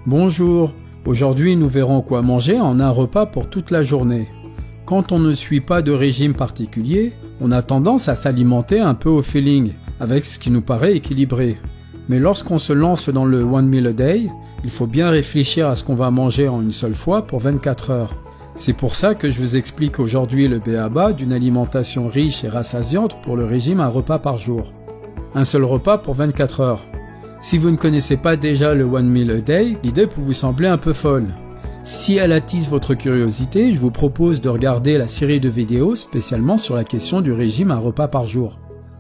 Bonjour, aujourd'hui nous verrons quoi manger en un repas pour toute la journée. Quand on ne suit pas de régime particulier, on a tendance à s'alimenter un peu au feeling, avec ce qui nous paraît équilibré. Mais lorsqu'on se lance dans le one meal a day, il faut bien réfléchir à ce qu'on va manger en une seule fois pour 24 heures. C'est pour ça que je vous explique aujourd'hui le b.a.-ba d'une alimentation riche et rassasiante pour le régime un repas par jour. Un seul repas pour 24 heures. Si vous ne connaissez pas déjà le one meal a day, l'idée peut vous sembler un peu folle. Si elle attise votre curiosité, je vous propose de regarder la série de vidéos spécialement sur la question du régime un repas par jour.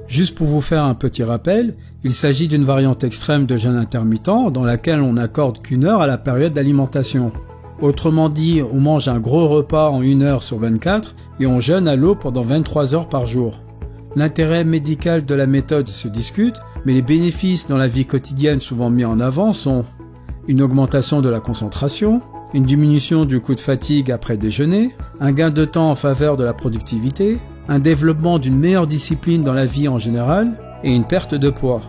Juste pour vous faire un petit rappel, il s'agit d'une variante extrême de jeûne intermittent dans laquelle on n'accorde qu'une heure à la période d'alimentation. Autrement dit, on mange un gros repas en 1 heure sur 24 et on jeûne à l'eau pendant 23 heures par jour. L'intérêt médical de la méthode se discute, mais les bénéfices dans la vie quotidienne souvent mis en avant sont une augmentation de la concentration, une diminution du coup de fatigue après déjeuner, un gain de temps en faveur de la productivité, un développement d'une meilleure discipline dans la vie en général et une perte de poids.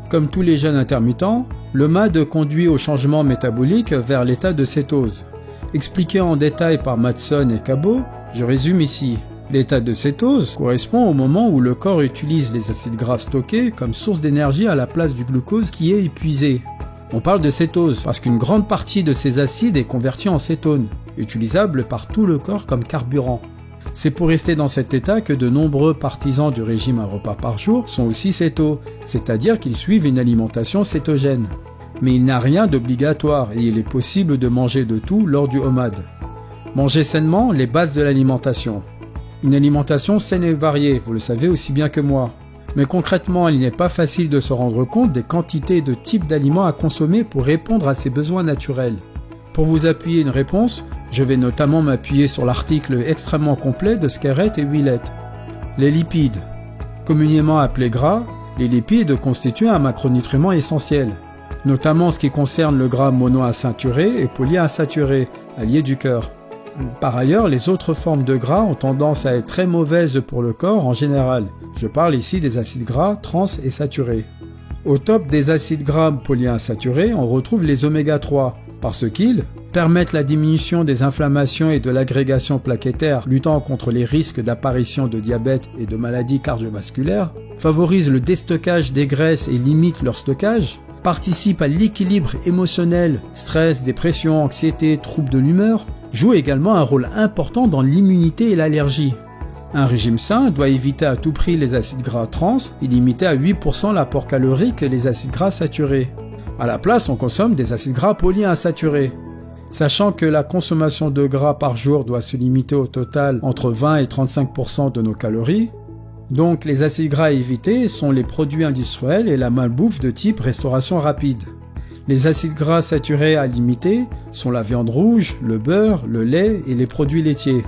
Comme tous les jeûnes intermittents, le MAD conduit au changement métabolique vers l'état de cétose. Expliqué en détail par Mattson et Cabot, je résume ici. L'état de cétose correspond au moment où le corps utilise les acides gras stockés comme source d'énergie à la place du glucose qui est épuisé. On parle de cétose parce qu'une grande partie de ces acides est convertie en cétone, utilisable par tout le corps comme carburant. C'est pour rester dans cet état que de nombreux partisans du régime un repas par jour sont aussi cétos, c'est-à-dire qu'ils suivent une alimentation cétogène. Mais il n'y a rien d'obligatoire et il est possible de manger de tout lors du OMAD. Manger sainement, les bases de l'alimentation. Une alimentation saine et variée, vous le savez aussi bien que moi. Mais concrètement, il n'est pas facile de se rendre compte des quantités et de types d'aliments à consommer pour répondre à ses besoins naturels. Pour vous appuyer une réponse, je vais notamment m'appuyer sur l'article extrêmement complet de Skerrett et Willett. Les lipides. Communément appelés gras, les lipides constituent un macronutriment essentiel, notamment en ce qui concerne le gras monoinsaturé et polyinsaturé, allié du cœur. Par ailleurs, les autres formes de gras ont tendance à être très mauvaises pour le corps en général. Je parle ici des acides gras trans et saturés. Au top des acides gras polyinsaturés, on retrouve les oméga 3, parce qu'ils permettent la diminution des inflammations et de l'agrégation plaquettaire, luttant contre les risques d'apparition de diabète et de maladies cardiovasculaires, favorisent le déstockage des graisses et limitent leur stockage, participent à l'équilibre émotionnel, stress, dépression, anxiété, troubles de l'humeur, jouent également un rôle important dans l'immunité et l'allergie. Un régime sain doit éviter à tout prix les acides gras trans et limiter à 8% l'apport calorique les acides gras saturés. À la place, on consomme des acides gras polyinsaturés. Sachant que la consommation de gras par jour doit se limiter au total entre 20 et 35% de nos calories, donc les acides gras à éviter sont les produits industriels et la malbouffe de type restauration rapide. Les acides gras saturés à limiter sont la viande rouge, le beurre, le lait et les produits laitiers.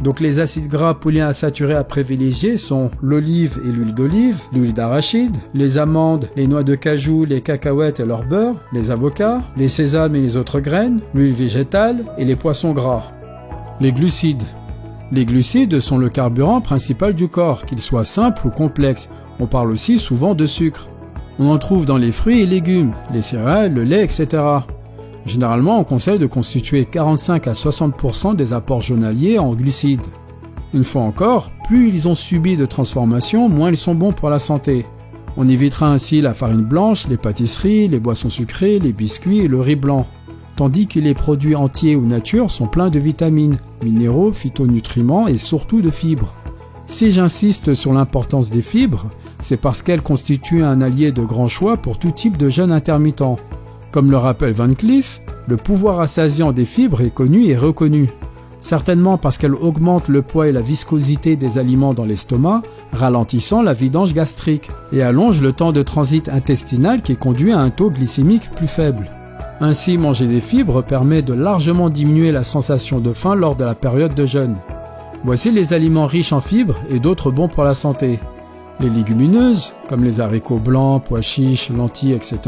Donc les acides gras polyinsaturés à privilégier sont l'olive et l'huile d'olive, l'huile d'arachide, les amandes, les noix de cajou, les cacahuètes et leur beurre, les avocats, les sésames et les autres graines, l'huile végétale et les poissons gras. Les glucides. Les glucides sont le carburant principal du corps, qu'il soit simple ou complexe. On parle aussi souvent de sucre. On en trouve dans les fruits et légumes, les céréales, le lait, etc. Généralement, on conseille de constituer 45 à 60% des apports journaliers en glucides. Une fois encore, plus ils ont subi de transformation, moins ils sont bons pour la santé. On évitera ainsi la farine blanche, les pâtisseries, les boissons sucrées, les biscuits et le riz blanc. Tandis que les produits entiers ou nature sont pleins de vitamines, minéraux, phytonutriments et surtout de fibres. Si j'insiste sur l'importance des fibres, c'est parce qu'elles constituent un allié de grand choix pour tout type de jeûne intermittent. Comme le rappelle Van Cleef, le pouvoir rassasiant des fibres est connu et reconnu. Certainement parce qu'elles augmentent le poids et la viscosité des aliments dans l'estomac, ralentissant la vidange gastrique, et allongent le temps de transit intestinal qui conduit à un taux glycémique plus faible. Ainsi, manger des fibres permet de largement diminuer la sensation de faim lors de la période de jeûne. Voici les aliments riches en fibres et d'autres bons pour la santé. Les légumineuses, comme les haricots blancs, pois chiches, lentilles, etc.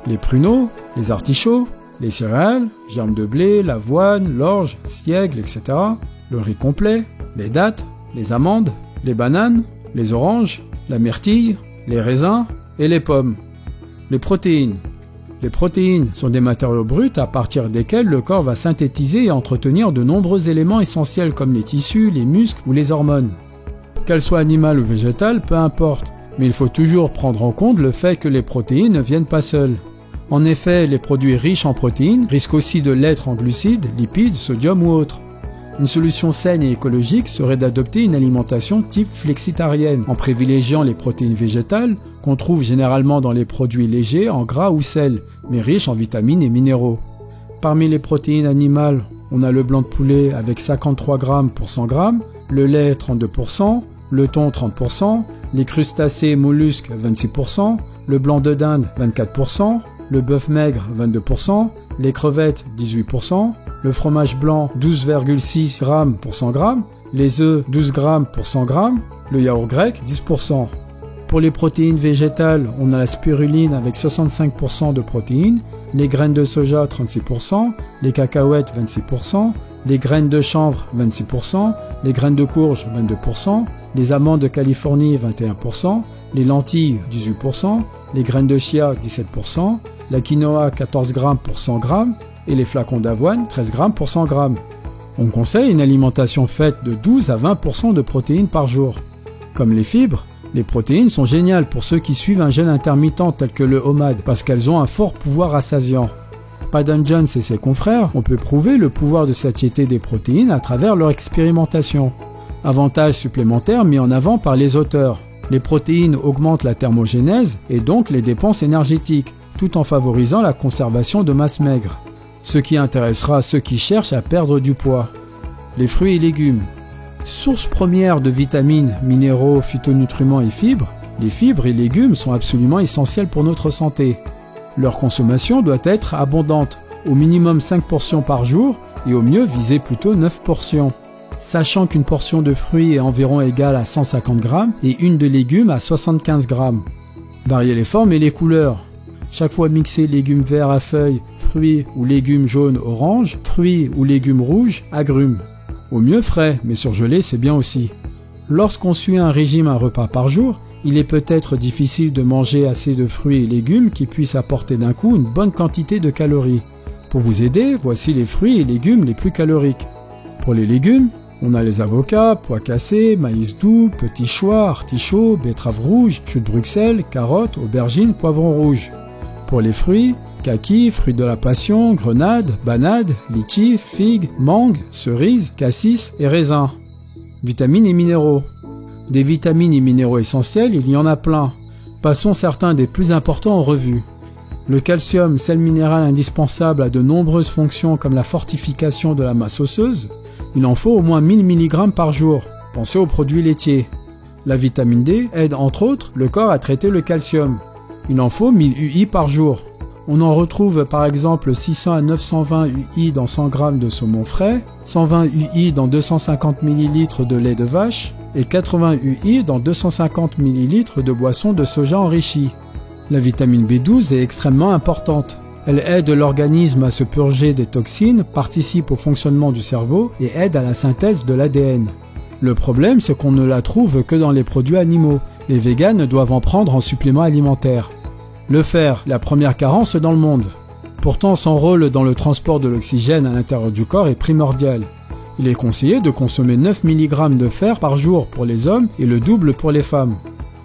Les pruneaux, les artichauts, les céréales, germes de blé, l'avoine, l'orge, siègle, etc. Le riz complet, les dattes, les amandes, les bananes, les oranges, la myrtille, les raisins et les pommes. Les protéines. Les protéines sont des matériaux bruts à partir desquels le corps va synthétiser et entretenir de nombreux éléments essentiels comme les tissus, les muscles ou les hormones. Qu'elles soient animales ou végétales, peu importe, mais il faut toujours prendre en compte le fait que les protéines ne viennent pas seules. En effet, les produits riches en protéines risquent aussi de l'être en glucides, lipides, sodium ou autres. Une solution saine et écologique serait d'adopter une alimentation type flexitarienne, en privilégiant les protéines végétales, qu'on trouve généralement dans les produits légers en gras ou sel, mais riches en vitamines et minéraux. Parmi les protéines animales, on a le blanc de poulet avec 53 grammes pour 100 grammes, le lait 32%, le thon 30%, les crustacés et mollusques 26%, le blanc de dinde 24%, le bœuf maigre 22%, les crevettes 18%, le fromage blanc 12,6 grammes pour 100 grammes, les œufs 12 grammes pour 100 grammes, le yaourt grec 10%. Pour les protéines végétales, on a la spiruline avec 65% de protéines, les graines de soja 36%, les cacahuètes 26%, les graines de chanvre 26%, les graines de courge 22%, les amandes de Californie 21%, les lentilles 18%, les graines de chia 17%, la quinoa 14 grammes pour 100 grammes et les flacons d'avoine 13 grammes pour 100 grammes. On conseille une alimentation faite de 12 à 20% de protéines par jour. Comme les fibres, les protéines sont géniales pour ceux qui suivent un jeûne intermittent tel que le OMAD parce qu'elles ont un fort pouvoir rassasiant. Padan Jones et ses confrères ont pu prouver le pouvoir de satiété des protéines à travers leur expérimentation. Avantage supplémentaire mis en avant par les auteurs. Les protéines augmentent la thermogénèse et donc les dépenses énergétiques, tout en favorisant la conservation de masse maigre. Ce qui intéressera ceux qui cherchent à perdre du poids. Les fruits et légumes. Source première de vitamines, minéraux, phytonutriments et fibres, les fibres et légumes sont absolument essentiels pour notre santé. Leur consommation doit être abondante, au minimum 5 portions par jour et au mieux viser plutôt 9 portions. Sachant qu'une portion de fruits est environ égale à 150 grammes et une de légumes à 75 grammes. Variez les formes et les couleurs. Chaque fois mixer légumes verts à feuilles, fruits ou légumes jaunes orange, fruits ou légumes rouges, agrumes. Au mieux frais, mais surgelés c'est bien aussi. Lorsqu'on suit un régime un repas par jour, il est peut-être difficile de manger assez de fruits et légumes qui puissent apporter d'un coup une bonne quantité de calories. Pour vous aider, voici les fruits et légumes les plus caloriques. Pour les légumes, on a les avocats, pois cassés, maïs doux, petits choux, artichauts, betteraves rouges, choux de Bruxelles, carottes, aubergines, poivrons rouges. Pour les fruits, kaki, fruits de la passion, grenades, banades, litchis, figues, mangues, cerises, cassis et raisins. Vitamines et minéraux. Des vitamines et minéraux essentiels, il y en a plein. Passons certains des plus importants en revue. Le calcium, sel minéral indispensable à de nombreuses fonctions comme la fortification de la masse osseuse, il en faut au moins 1000 mg par jour. Pensez aux produits laitiers. La vitamine D aide entre autres le corps à traiter le calcium. Il en faut 1000 UI par jour. On en retrouve par exemple 600 à 920 UI dans 100 g de saumon frais, 120 UI dans 250 ml de lait de vache et 80 UI dans 250 ml de boisson de soja enrichie. La vitamine B12 est extrêmement importante. Elle aide l'organisme à se purger des toxines, participe au fonctionnement du cerveau et aide à la synthèse de l'ADN. Le problème, c'est qu'on ne la trouve que dans les produits animaux. Les véganes doivent en prendre en supplément alimentaire. Le fer, la première carence dans le monde. Pourtant, son rôle dans le transport de l'oxygène à l'intérieur du corps est primordial. Il est conseillé de consommer 9 mg de fer par jour pour les hommes et le double pour les femmes.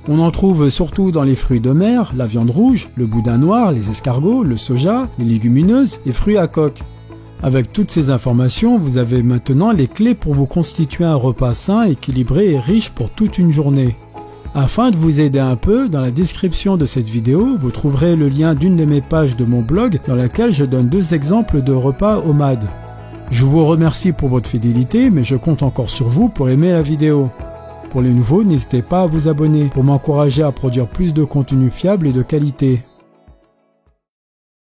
On en trouve surtout dans les fruits de mer, la viande rouge, le boudin noir, les escargots, le soja, les légumineuses et fruits à coque. Avec toutes ces informations, vous avez maintenant les clés pour vous constituer un repas sain, équilibré et riche pour toute une journée. Afin de vous aider un peu, dans la description de cette vidéo, vous trouverez le lien d'une de mes pages de mon blog dans laquelle je donne 2 exemples de repas OMAD. Je vous remercie pour votre fidélité, mais je compte encore sur vous pour aimer la vidéo. Pour les nouveaux, n'hésitez pas à vous abonner pour m'encourager à produire plus de contenu fiable et de qualité.